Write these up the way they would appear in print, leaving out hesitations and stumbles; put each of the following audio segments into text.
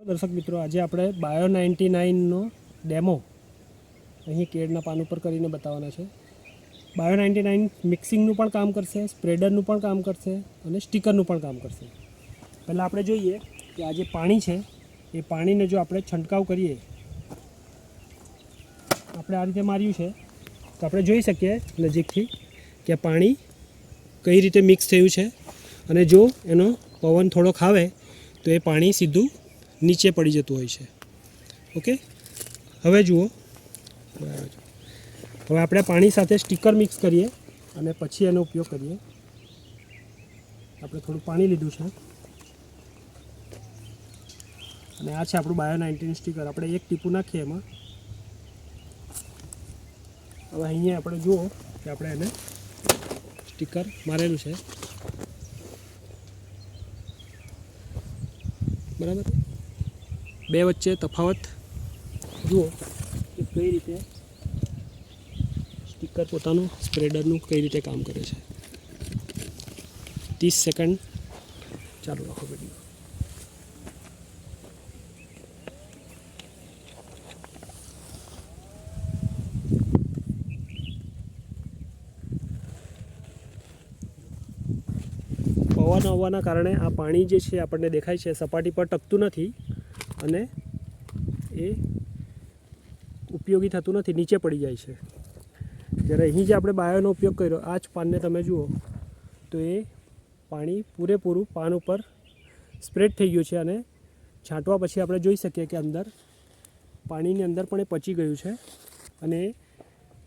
દર્શક મિત્રો, આજે આપણે બાયો 99નો ડેમો અહીં કેળના પાન ઉપર કરીને બતાવવાના છે. બાયો 99 મિક્સિંગનું પણ કામ કરશે, સ્પ્રેડરનું પણ કામ કરશે અને સ્ટીકરનું પણ કામ કરશે. પહેલાં આપણે જોઈએ કે આ જે પાણી છે એ પાણીને જો આપણે છંટકાવ કરીએ, આપણે આ રીતે માર્યું છે તો આપણે જોઈ શકીએ નજીકથી કે પાણી કઈ રીતે મિક્સ થયું છે. અને જો એનો પવન થોડોક આવે તો એ પાણી સીધું નીચે પડી જતું હોય છે. ઓકે, હવે જુઓ, હવે આપણે પાણી સાથે સ્ટીકર મિક્સ કરીએ અને પછી એનો ઉપયોગ કરીએ. આપણે થોડું પાણી લીધું છે અને આ છે આપણું બાયો 99 સ્ટીકર. આપણે એક ટીપું નાખીએ એમાં. હવે અહીંયા આપણે જુઓ કે આપણે એને સ્ટીકર મારેલું છે, બરાબર. બે વચ્ચે તફાવત જુઓ કે કઈ રીતે સ્ટીકર પોતાનું સ્પ્રેડરનું કઈ રીતે કામ કરે છે. 30 સેકન્ડ ચાલુ રાખો વિડીયો. પવન આવવાના કારણે આ પાણી જે છે આપણને દેખાય છે સપાટી પર ટકતું નથી અને એ ઉપયોગી થતું નથી, નીચે પડી જાય છે. જ્યારે અહીં જે આપણે બાયોનો ઉપયોગ કર્યો, આ જ પાનને તમે જુઓ તો એ પાણી પૂરેપૂરું પાન ઉપર સ્પ્રેડ થઈ ગયું છે અને છાંટવા પછી આપણે જોઈ શકીએ કે અંદર પાણીની અંદર પણ એ પચી ગયું છે અને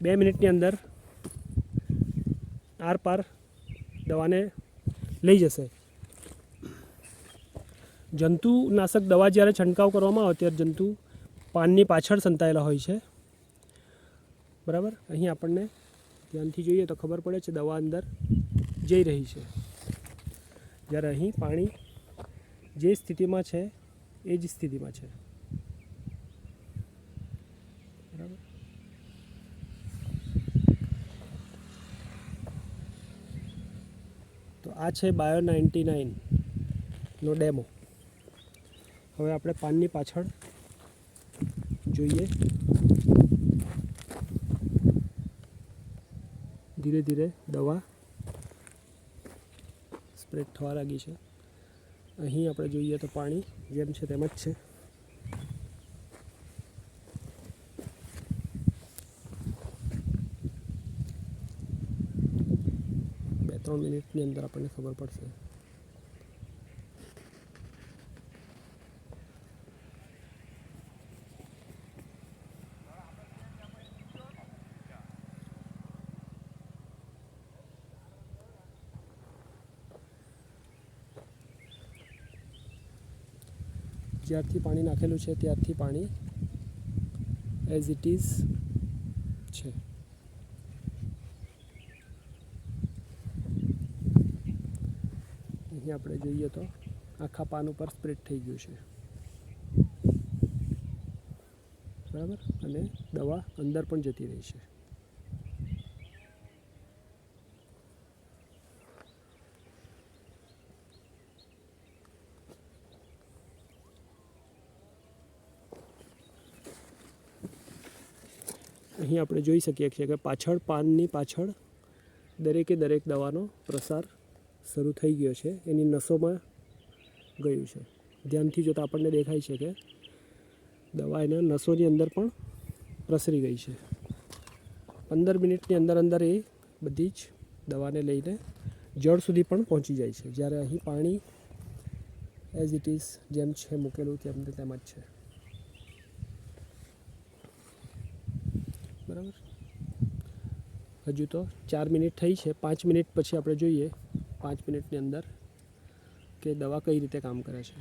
2 મિનિટની અંદર આરપાર દવાને લઈ જશે. જંતુનાશક દવા જ્યારે છંટકાવ કરવામાં આવે ત્યારે જંતુ પાનની પાછળ સંતાયેલા હોય છે, બરાબર. અહીં આપણને ધ્યાનથી જોઈએ તો ખબર પડે છે દવા અંદર જઈ રહી છે. જ્યારે અહીં પાણી જે સ્થિતિમાં છે એ જ સ્થિતિમાં છે, બરાબર. તો આ છે બાયો 99નો ડેમો. હવે આપણે પાનની પાછળ જોઈએ. ધીરે ધીરે દવા સ્પ્રેડ થવા લાગી છે. અહીં આપણે જોઈએ તો પાણી જેમ છે તેમ જ છે. બે 3 મિનિટની અંદર આપણને ખબર પડશે. જ્યારથી પાણી નાખેલું છે ત્યારથી પાણી એઝ ઇટ ઇઝ છે. અહીં આપણે જોઈએ તો આખા પાન ઉપર સ્પ્રેડ થઈ ગયું છે, બરાબર. અને દવા અંદર પણ જતી રહી છે. અહીં આપણે જોઈ શકીએ છીએ કે પાછળ પાનની પાછળ દરેકે દરેક દવાનો પ્રસાર શરૂ થઈ ગયો છે, એની નસોમાં ગયું છે. ધ્યાનથી જોતાં આપણને દેખાય છે કે દવા એના નસોની અંદર પણ પ્રસરી ગઈ છે. 15 મિનિટની અંદર અંદર એ બધી જ દવાને લઈને જળ સુધી પણ પહોંચી જાય છે. જ્યારે અહીં પાણી એઝ ઇટ ઇઝ જેમ છે મૂકેલું તેમ જ છે, બરાબર. હજુ તો 4 મિનિટ થઈ છે. 5 મિનિટ પછી આપણે જોઈએ 5 મિનિટની અંદર કે દવા કઈ રીતે કામ કરે છે.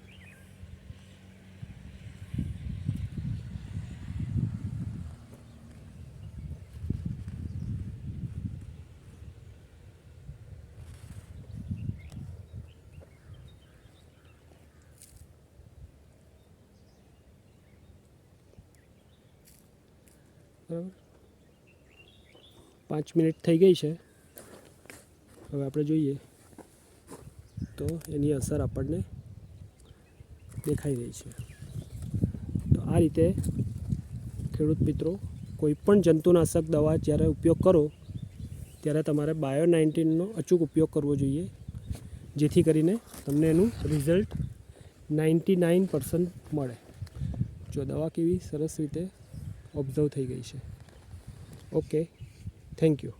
બરાબર, 5 મિનિટ થઈ ગઈ છે. હવે આપણે જોઈએ તો એની અસર આપણને દેખાઈ રહી છે. આ રીતે ખેડૂત મિત્રો કોઈપણ જંતુનાશક દવા જ્યારે ઉપયોગ કરો ત્યારે તમારે બાયો-19નો અચૂક ઉપયોગ કરવો જોઈએ, જેથી કરીને તમને એનું રિઝલ્ટ 99% મળે. જો દવા કેવી સરસ રીતે ઓબ્ઝર્વ થઈ ગઈ છે. Okay, thank you.